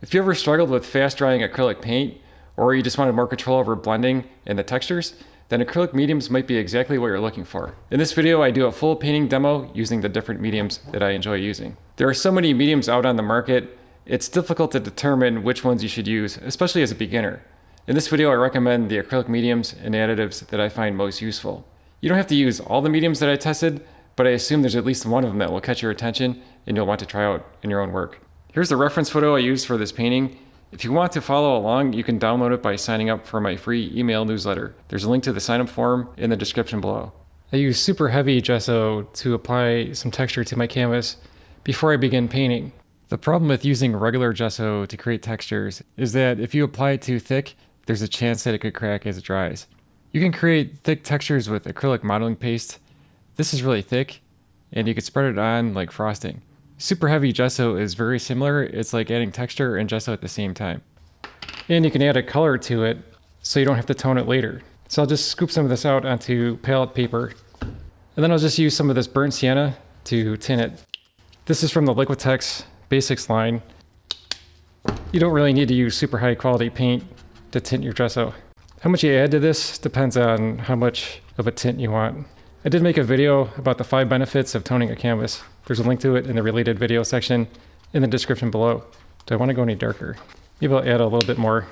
If you ever struggled with fast drying acrylic paint, or you just wanted more control over blending and the textures, then acrylic mediums might be exactly what you're looking for. In this video, I do a full painting demo using the different mediums that I enjoy using. There are so many mediums out on the market, it's difficult to determine which ones you should use, especially as a beginner. In this video, I recommend the acrylic mediums and additives that I find most useful. You don't have to use all the mediums that I tested, but I assume there's at least one of them that will catch your attention and you'll want to try out in your own work. Here's the reference photo I used for this painting. If you want to follow along, you can download it by signing up for my free email newsletter. There's a link to the sign up form in the description below. I use super heavy gesso to apply some texture to my canvas before I begin painting. The problem with using regular gesso to create textures is that if you apply it too thick, there's a chance that it could crack as it dries. You can create thick textures with acrylic modeling paste. This is really thick, and you can spread it on like frosting. Super heavy gesso is very similar. It's like adding texture and gesso at the same time. And you can add a color to it so you don't have to tone it later. So I'll just scoop some of this out onto palette paper. And then I'll just use some of this burnt sienna to tint it. This is from the Liquitex Basics line. You don't really need to use super high quality paint to tint your gesso. How much you add to this depends on how much of a tint you want. I did make a video about the 5 benefits of toning a canvas. There's a link to it in the related video section in the description below. Do I want to go any darker? Maybe I'll add a little bit more.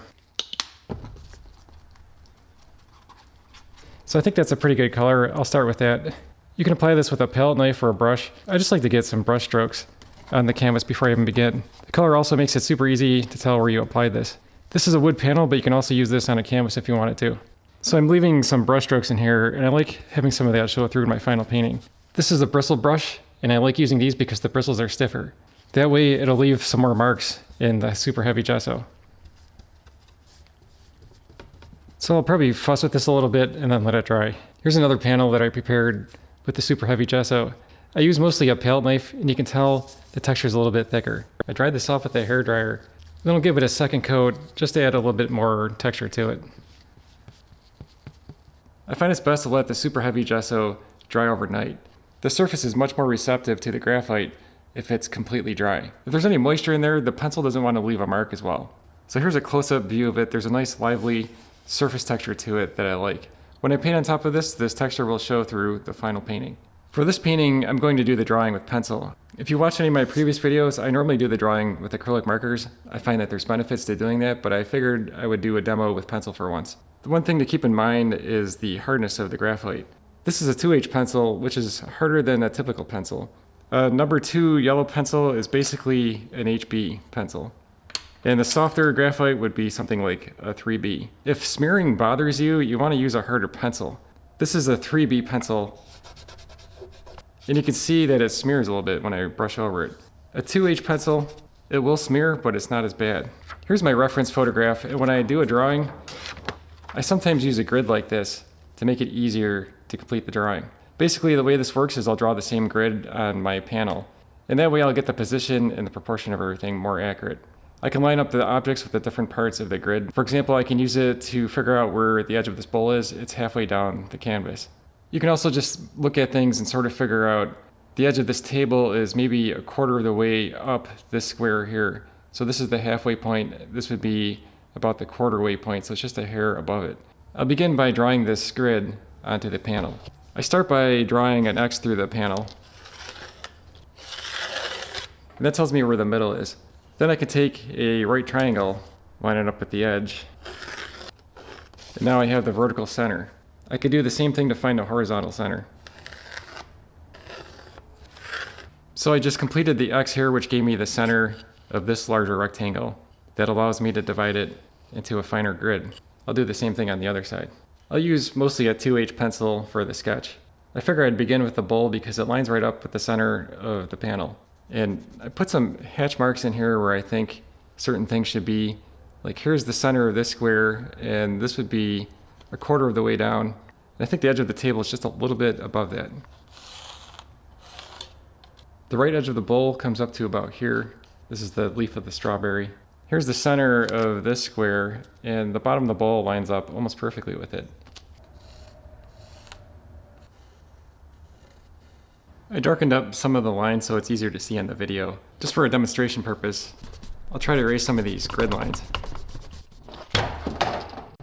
So I think that's a pretty good color. I'll start with that. You can apply this with a palette knife or a brush. I just like to get some brush strokes on the canvas before I even begin. The color also makes it super easy to tell where you applied this. This is a wood panel, but you can also use this on a canvas if you wanted to. So I'm leaving some brush strokes in here, and I like having some of that show through in my final painting. This is a bristle brush, and I like using these because the bristles are stiffer. That way it'll leave some more marks in the super heavy gesso. So I'll probably fuss with this a little bit and then let it dry. Here's another panel that I prepared with the super heavy gesso. I use mostly a palette knife, and you can tell the texture is a little bit thicker. I dried this off with a hairdryer, then I'll give it a second coat just to add a little bit more texture to it. I find it's best to let the super heavy gesso dry overnight. The surface is much more receptive to the graphite if it's completely dry. If there's any moisture in there, the pencil doesn't want to leave a mark as well. So here's a close-up view of it. There's a nice lively surface texture to it that I like. When I paint on top of this texture will show through the final painting. For this painting, I'm going to do the drawing with pencil. If you watch any of my previous videos, I normally do the drawing with acrylic markers. I find that there's benefits to doing that, but I figured I would do a demo with pencil for once. The one thing to keep in mind is the hardness of the graphite. This is a 2H pencil, which is harder than a typical pencil. Number 2 yellow pencil is basically an HB pencil. And the softer graphite would be something like a 3B. If smearing bothers you, you want to use a harder pencil. This is a 3B pencil, and you can see that it smears a little bit when I brush over it. A 2H pencil, it will smear, but it's not as bad. Here's my reference photograph, and when I do a drawing, I sometimes use a grid like this to make it easier to complete the drawing. Basically, the way this works is I'll draw the same grid on my panel, and that way I'll get the position and the proportion of everything more accurate. I can line up the objects with the different parts of the grid. For example, I can use it to figure out where the edge of this bowl is. It's halfway down the canvas. You can also just look at things and sort of figure out the edge of this table is maybe a quarter of the way up this square here. So this is the halfway point. This would be about the quarter way point, so it's just a hair above it. I'll begin by drawing this grid onto the panel. I start by drawing an X through the panel. And that tells me where the middle is. Then I can take a right triangle, line it up with the edge. And now I have the vertical center. I could do the same thing to find a horizontal center. So I just completed the X here, which gave me the center of this larger rectangle. That allows me to divide it into a finer grid. I'll do the same thing on the other side. I'll use mostly a 2H pencil for the sketch. I figure I'd begin with the bowl because it lines right up with the center of the panel. And I put some hatch marks in here where I think certain things should be. Like here's the center of this square, and this would be a quarter of the way down. And I think the edge of the table is just a little bit above that. The right edge of the bowl comes up to about here. This is the leaf of the strawberry. Here's the center of this square, and the bottom of the bowl lines up almost perfectly with it. I darkened up some of the lines so it's easier to see in the video. Just for a demonstration purpose, I'll try to erase some of these grid lines.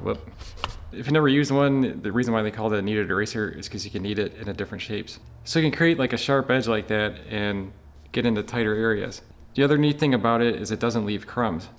Whoop. If you never used one, the reason why they called it a kneaded eraser is because you can knead it into different shapes. So you can create like a sharp edge like that and get into tighter areas. The other neat thing about it is it doesn't leave crumbs.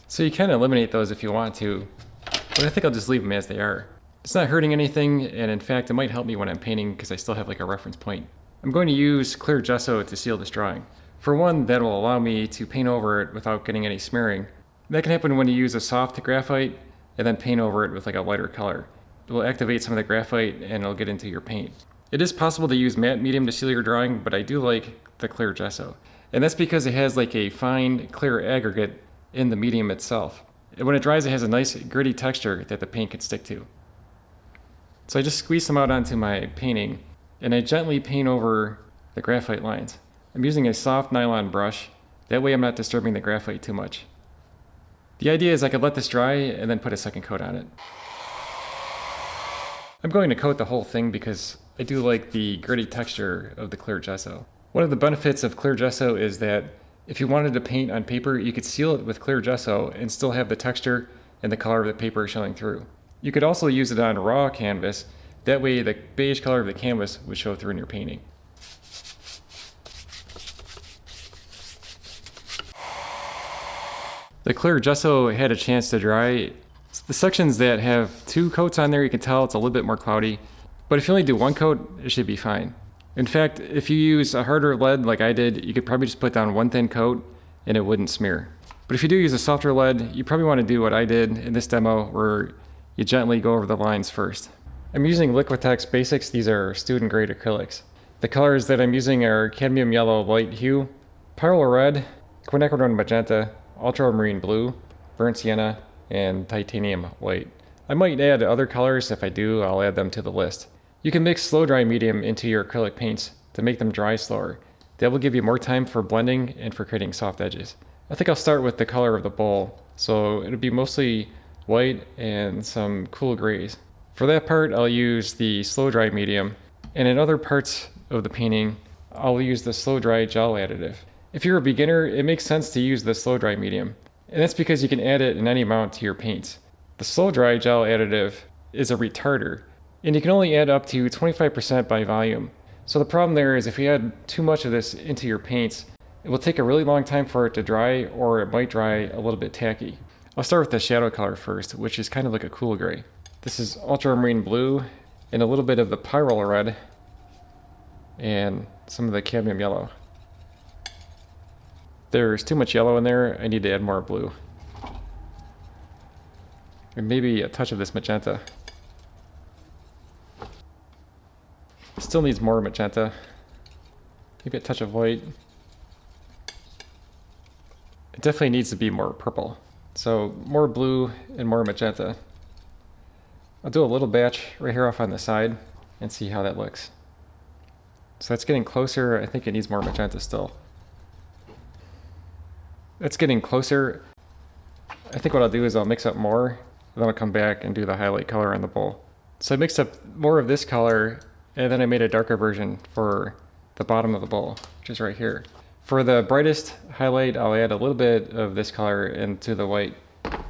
So you can eliminate those if you want to, but I think I'll just leave them as they are. It's not hurting anything, and in fact it might help me when I'm painting because I still have like a reference point. I'm going to use clear gesso to seal this drawing. For one, that will allow me to paint over it without getting any smearing. That can happen when you use a soft graphite and then paint over it with like a lighter color. It will activate some of the graphite and it'll get into your paint. It is possible to use matte medium to seal your drawing, but I do like the clear gesso. And that's because it has like a fine, clear aggregate in the medium itself. And when it dries, it has a nice gritty texture that the paint can stick to. So I just squeeze some out onto my painting and I gently paint over the graphite lines. I'm using a soft nylon brush. That way I'm not disturbing the graphite too much. The idea is I could let this dry and then put a second coat on it. I'm going to coat the whole thing because I do like the gritty texture of the clear gesso. One of the benefits of clear gesso is that if you wanted to paint on paper, you could seal it with clear gesso and still have the texture and the color of the paper showing through. You could also use it on raw canvas. That way the beige color of the canvas would show through in your painting. The clear gesso had a chance to dry. The sections that have 2 coats on there, you can tell it's a little bit more cloudy. But if you only do 1 coat, it should be fine. In fact, if you use a harder lead like I did, you could probably just put down 1 thin coat and it wouldn't smear. But if you do use a softer lead, you probably want to do what I did in this demo where you gently go over the lines first. I'm using Liquitex Basics. These are student grade acrylics. The colors that I'm using are cadmium yellow light hue, pyrrole red, quinacridone magenta, ultramarine blue, burnt sienna, and titanium white. I might add other colors. If I do, I'll add them to the list. You can mix Slo-Dri medium into your acrylic paints to make them dry slower. That will give you more time for blending and for creating soft edges. I think I'll start with the color of the bowl, so it'll be mostly white and some cool grays. For that part, I'll use the Slo-Dri medium, and in other parts of the painting, I'll use the Slo-Dri gel additive. If you're a beginner, it makes sense to use the Slo-Dri medium, and that's because you can add it in any amount to your paints. The Slo-Dri gel additive is a retarder, and you can only add up to 25% by volume. So the problem there is if you add too much of this into your paints, it will take a really long time for it to dry, or it might dry a little bit tacky. I'll start with the shadow color first, which is kind of like a cool gray. This is ultramarine blue and a little bit of the pyrrole red and some of the cadmium yellow. There's too much yellow in there. I need to add more blue. And maybe a touch of this magenta. Still needs more magenta. Maybe a touch of white. It definitely needs to be more purple. So more blue and more magenta. I'll do a little batch right here off on the side and see how that looks. So that's getting closer. I think it needs more magenta still. That's getting closer. I think what I'll do is I'll mix up more, and then I'll come back and do the highlight color on the bowl. So I mixed up more of this color, and then I made a darker version for the bottom of the bowl, which is right here. For the brightest highlight, I'll add a little bit of this color into the white.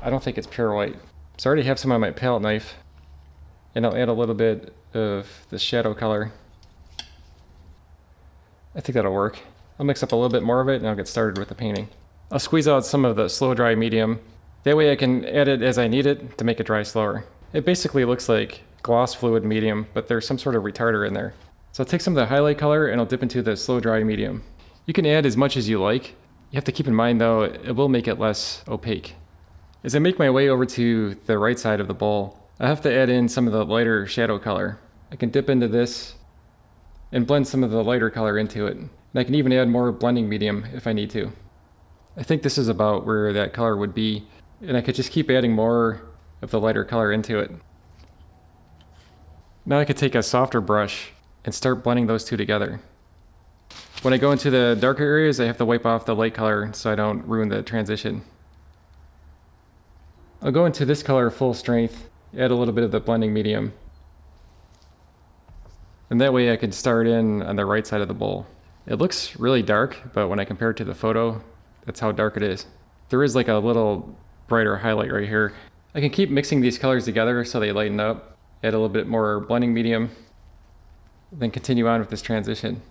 I don't think it's pure white. So I already have some on my palette knife, and I'll add a little bit of the shadow color. I think that'll work. I'll mix up a little bit more of it and I'll get started with the painting. I'll squeeze out some of the Slo-Dri medium. That way I can add it as I need it to make it dry slower. It basically looks like gloss fluid medium, but there's some sort of retarder in there. So I'll take some of the highlight color and I'll dip into the Slo-Dri medium. You can add as much as you like. You have to keep in mind though, it will make it less opaque. As I make my way over to the right side of the bowl, I have to add in some of the lighter shadow color. I can dip into this and blend some of the lighter color into it. And I can even add more blending medium if I need to. I think this is about where that color would be, and I could just keep adding more of the lighter color into it. Now I could take a softer brush and start blending those two together. When I go into the darker areas, I have to wipe off the light color so I don't ruin the transition. I'll go into this color full strength, add a little bit of the blending medium. And that way I can start in on the right side of the bowl. It looks really dark, but when I compare it to the photo, that's how dark it is. There is like a little brighter highlight right here. I can keep mixing these colors together so they lighten up, add a little bit more blending medium, then continue on with this transition.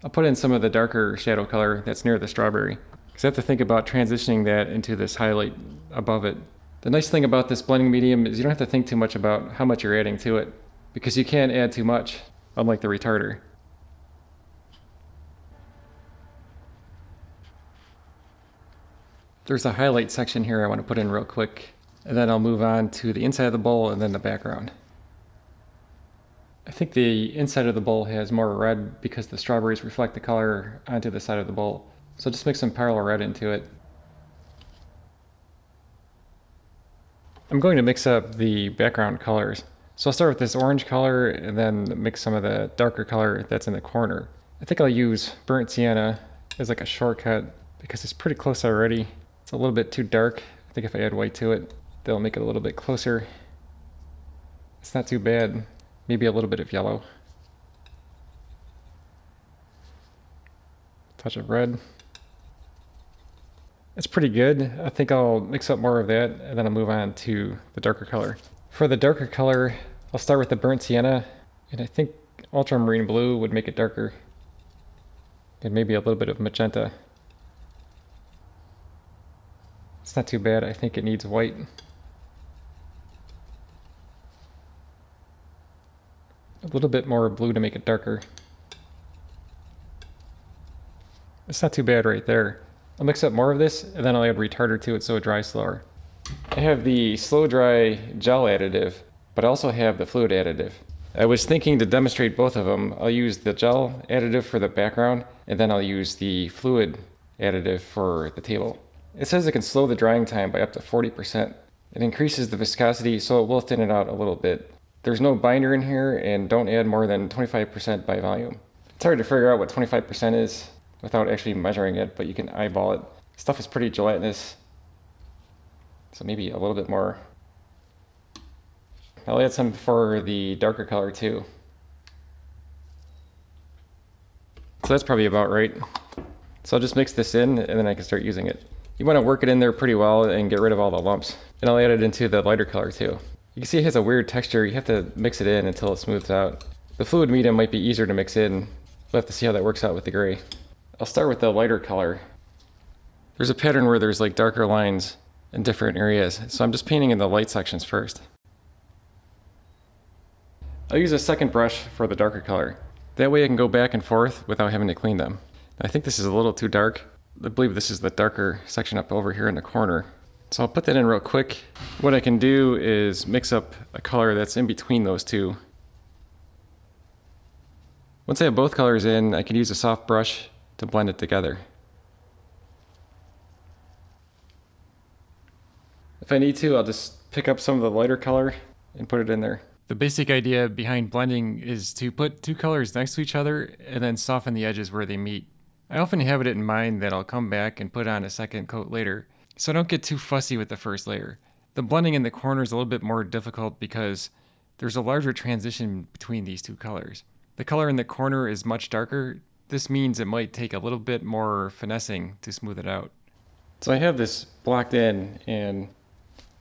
I'll put in some of the darker shadow color that's near the strawberry, because I have to think about transitioning that into this highlight above it. The nice thing about this blending medium is you don't have to think too much about how much you're adding to it, because you can't add too much, unlike the retarder. There's a highlight section here I want to put in real quick, and then I'll move on to the inside of the bowl and then the background. I think the inside of the bowl has more red because the strawberries reflect the color onto the side of the bowl. So just mix some parallel red into it. I'm going to mix up the background colors. So I'll start with this orange color and then mix some of the darker color that's in the corner. I think I'll use burnt sienna as like a shortcut because it's pretty close already. It's a little bit too dark. I think if I add white to it, that'll make it a little bit closer. It's not too bad. Maybe a little bit of yellow. Touch of red. It's pretty good. I think I'll mix up more of that and then I'll move on to the darker color. For the darker color, I'll start with the burnt sienna, and I think ultramarine blue would make it darker. And maybe a little bit of magenta. It's not too bad. I think it needs white. A little bit more blue to make it darker. It's not too bad right there. I'll mix up more of this and then I'll add retarder to it so it dries slower. I have the Slo-Dri gel additive, but I also have the fluid additive. I was thinking to demonstrate both of them. I'll use the gel additive for the background and then I'll use the fluid additive for the table. It says it can slow the drying time by up to 40%. It increases the viscosity so it will thin it out a little bit. There's no binder in here, and don't add more than 25% by volume. It's hard to figure out what 25% is without actually measuring it, but you can eyeball it. Stuff is pretty gelatinous, so maybe a little bit more. I'll add some for the darker color too. So that's probably about right. So I'll just mix this in and then I can start using it. You want to work it in there pretty well and get rid of all the lumps. And I'll add it into the lighter color too. You can see it has a weird texture. You have to mix it in until it smooths out. The fluid medium might be easier to mix in. We'll have to see how that works out with the gray. I'll start with the lighter color. There's a pattern where there's like darker lines in different areas, so I'm just painting in the light sections first. I'll use a second brush for the darker color. That way I can go back and forth without having to clean them. I think this is a little too dark. I believe this is the darker section up over here in the corner. So I'll put that in real quick. What I can do is mix up a color that's in between those two. Once I have both colors in, I can use a soft brush to blend it together. If I need to, I'll just pick up some of the lighter color and put it in there. The basic idea behind blending is to put two colors next to each other and then soften the edges where they meet. I often have it in mind that I'll come back and put on a second coat later, so I don't get too fussy with the first layer. The blending in the corner is a little bit more difficult because there's a larger transition between these two colors. The color in the corner is much darker. This means it might take a little bit more finessing to smooth it out. So I have this blocked in and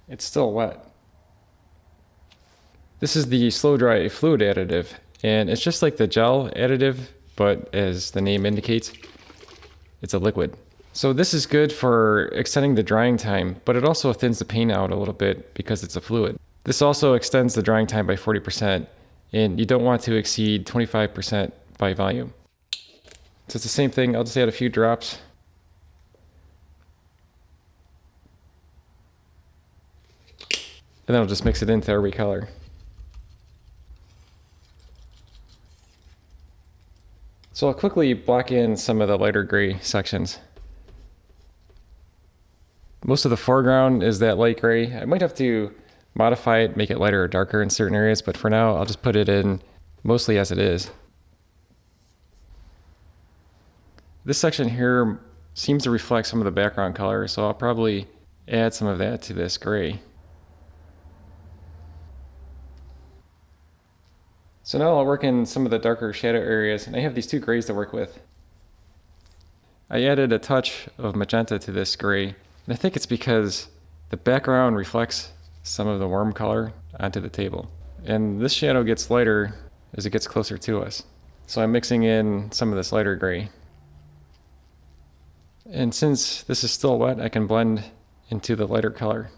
it's still wet. This is the Slo-Dri fluid additive, and it's just like the gel additive, but as the name indicates, it's a liquid. So this is good for extending the drying time, but it also thins the paint out a little bit because it's a fluid. This also extends the drying time by 40%, and you don't want to exceed 25% by volume. So it's the same thing. I'll just add a few drops. And then I'll just mix it into every color. So I'll quickly block in some of the lighter gray sections. Most of the foreground is that light gray. I might have to modify it, make it lighter or darker in certain areas, but for now I'll just put it in mostly as it is. This section here seems to reflect some of the background color, so I'll probably add some of that to this gray. So now I'll work in some of the darker shadow areas, and I have these two grays to work with. I added a touch of magenta to this gray, and I think it's because the background reflects some of the warm color onto the table. And this shadow gets lighter as it gets closer to us. So I'm mixing in some of this lighter gray. And since this is still wet, I can blend into the lighter color.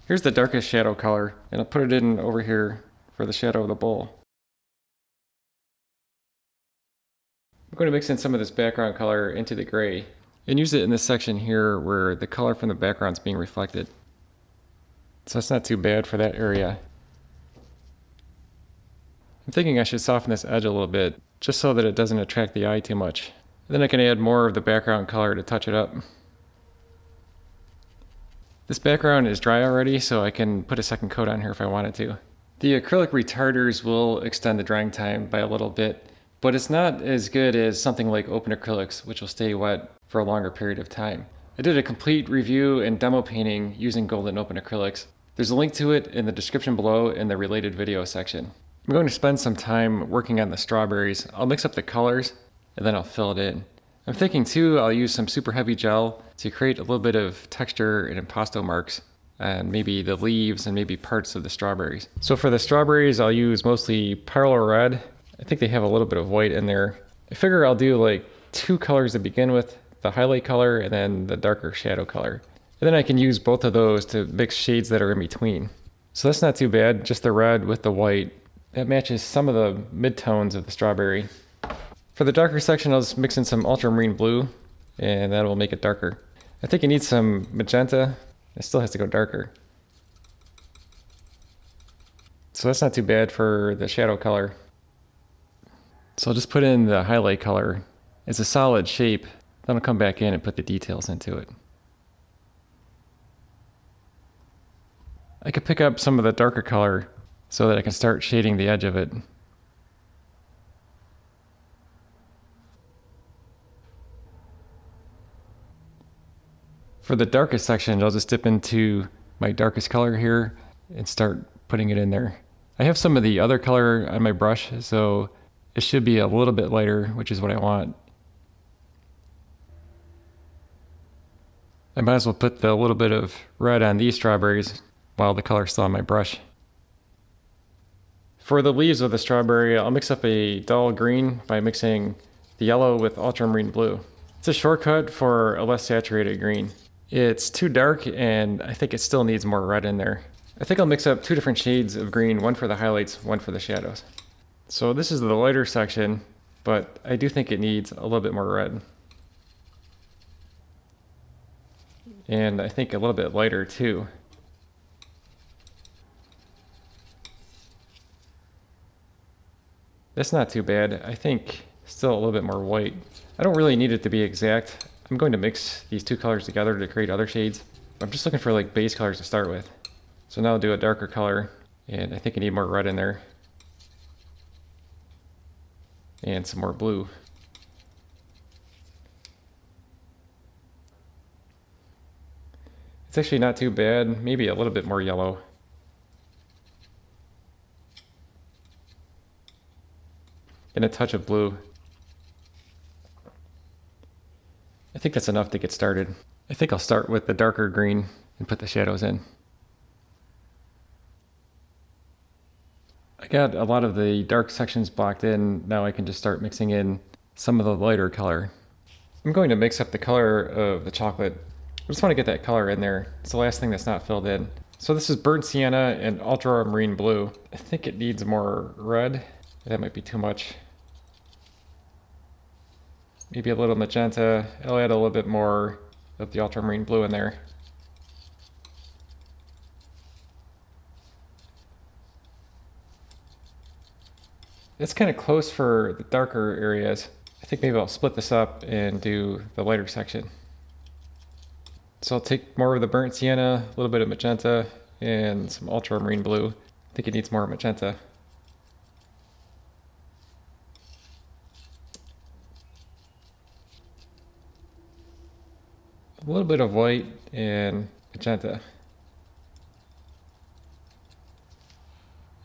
Here's the darkest shadow color, and I'll put it in over here for the shadow of the bowl. I'm going to mix in some of this background color into the gray and use it in this section here where the color from the background is being reflected. So that's not too bad for that area. I'm thinking I should soften this edge a little bit just so that it doesn't attract the eye too much. And then I can add more of the background color to touch it up. This background is dry already, so I can put a second coat on here if I wanted to. The acrylic retarders will extend the drying time by a little bit, but it's not as good as something like open acrylics, which will stay wet for a longer period of time. I did a complete review and demo painting using golden open acrylics. There's a link to it in the description below in the related video section. I'm going to spend some time working on the strawberries. I'll mix up the colors and then I'll fill it in. I'm thinking too I'll use some super heavy gel to create a little bit of texture and impasto marks and maybe the leaves and maybe parts of the strawberries. So for the strawberries I'll use mostly Parlo Red. I think they have a little bit of white in there. I figure I'll do like 2 colors to begin with, the highlight color and then the darker shadow color. And then I can use both of those to mix shades that are in between. So that's not too bad, just the red with the white. That matches some of the mid-tones of the strawberry. For the darker section, I'll just mix in some ultramarine blue, and that will make it darker. I think it needs some magenta. It still has to go darker. So that's not too bad for the shadow color. So I'll just put in the highlight color. It's a solid shape. Then I'll come back in and put the details into it. I could pick up some of the darker color so that I can start shading the edge of it. For the darkest section, I'll just dip into my darkest color here and start putting it in there. I have some of the other color on my brush, so it should be a little bit lighter, which is what I want. I might as well put the little bit of red on these strawberries while the color's still on my brush. For the leaves of the strawberry, I'll mix up a dull green by mixing the yellow with ultramarine blue. It's a shortcut for a less saturated green. It's too dark and I think it still needs more red in there. I think I'll mix up 2 different shades of green, one for the highlights, one for the shadows. So this is the lighter section, but I do think it needs a little bit more red. And I think a little bit lighter too. That's not too bad. I think still a little bit more white. I don't really need it to be exact. I'm going to mix these 2 colors together to create other shades. I'm just looking for like base colors to start with. So now I'll do a darker color, and I think I need more red in there. And some more blue. It's actually not too bad, maybe a little bit more yellow. And a touch of blue. I think that's enough to get started. I think I'll start with the darker green and put the shadows in. I got a lot of the dark sections blocked in. Now I can just start mixing in some of the lighter color. I'm going to mix up the color of the chocolate. I just want to get that color in there. It's the last thing that's not filled in. So this is burnt sienna and ultramarine blue. I think it needs more red. That might be too much. Maybe a little magenta. I'll add a little bit more of the ultramarine blue in there. It's kind of close for the darker areas. I think maybe I'll split this up and do the lighter section. So I'll take more of the burnt sienna, a little bit of magenta, and some ultramarine blue. I think it needs more magenta. A little bit of white and magenta.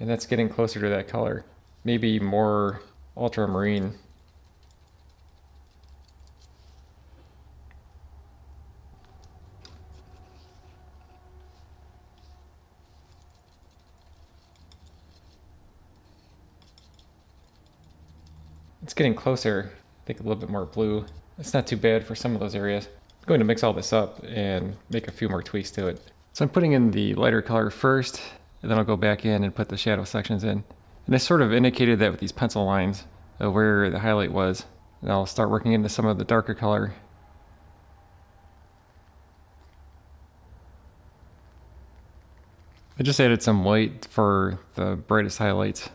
and that's getting closer to that color. Maybe more ultramarine. It's getting closer. I think a little bit more blue. It's not too bad for some of those areas. I'm going to mix all this up and make a few more tweaks to it. So I'm putting in the lighter color first, and then I'll go back in and put the shadow sections in. And I sort of indicated that with these pencil lines where the highlight was. And I'll start working into some of the darker color. I just added some white for the brightest highlights.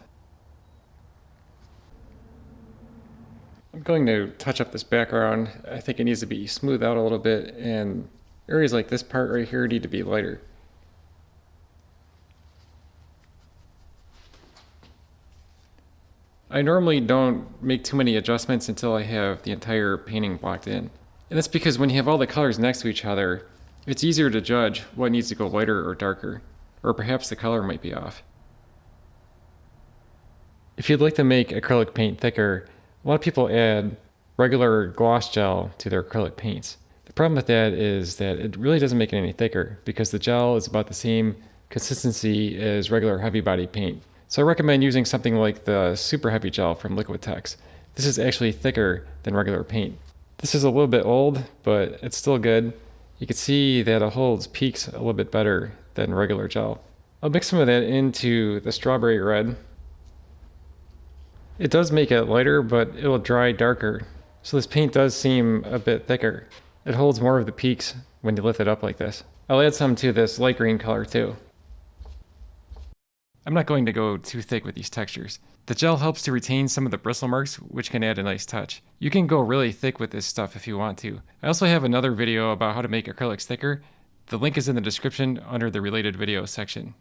I'm going to touch up this background. I think it needs to be smoothed out a little bit, and areas like this part right here need to be lighter. I normally don't make too many adjustments until I have the entire painting blocked in. And that's because when you have all the colors next to each other, it's easier to judge what needs to go lighter or darker, or perhaps the color might be off. If you'd like to make acrylic paint thicker, a lot of people add regular gloss gel to their acrylic paints. The problem with that is that it really doesn't make it any thicker because the gel is about the same consistency as regular heavy body paint. So I recommend using something like the super heavy gel from Liquitex. This is actually thicker than regular paint. This is a little bit old, but it's still good. You can see that it holds peaks a little bit better than regular gel. I'll mix some of that into the strawberry red. It does make it lighter, but it'll dry darker. So this paint does seem a bit thicker. It holds more of the peaks when you lift it up like this. I'll add some to this light green color too. I'm not going to go too thick with these textures. The gel helps to retain some of the bristle marks, which can add a nice touch. You can go really thick with this stuff if you want to. I also have another video about how to make acrylics thicker. The link is in the description under the related video section.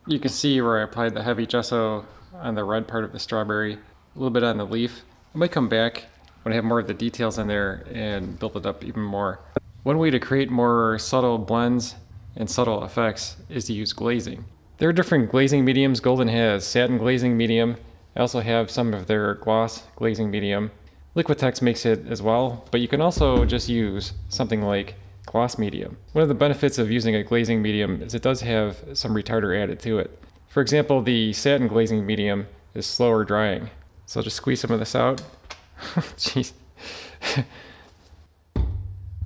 You can see where I applied the heavy gesso on the red part of the strawberry, a little bit on the leaf. I might come back when I have more of the details in there and build it up even more. One way to create more subtle blends and subtle effects is to use glazing. There are different glazing mediums. Golden has satin glazing medium. I also have some of their gloss glazing medium. Liquitex makes it as well, but you can also just use something like gloss medium. One of the benefits of using a glazing medium is it does have some retarder added to it. For example, the satin glazing medium is slower drying. So I'll just squeeze some of this out. Jeez. A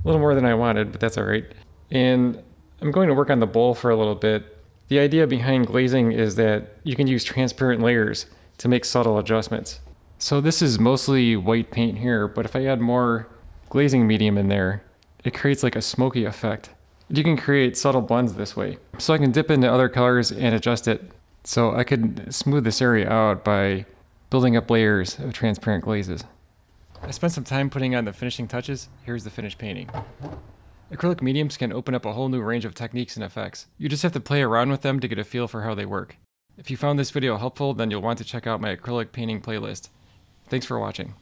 little more than I wanted, but that's all right. And I'm going to work on the bowl for a little bit. The idea behind glazing is that you can use transparent layers to make subtle adjustments. So this is mostly white paint here, but if I add more glazing medium in there, it creates like a smoky effect. You can create subtle blends this way. So I can dip into other colors and adjust it. So I could smooth this area out by building up layers of transparent glazes. I spent some time putting on the finishing touches. Here's the finished painting. Acrylic mediums can open up a whole new range of techniques and effects. You just have to play around with them to get a feel for how they work. If you found this video helpful, then you'll want to check out my acrylic painting playlist. Thanks for watching.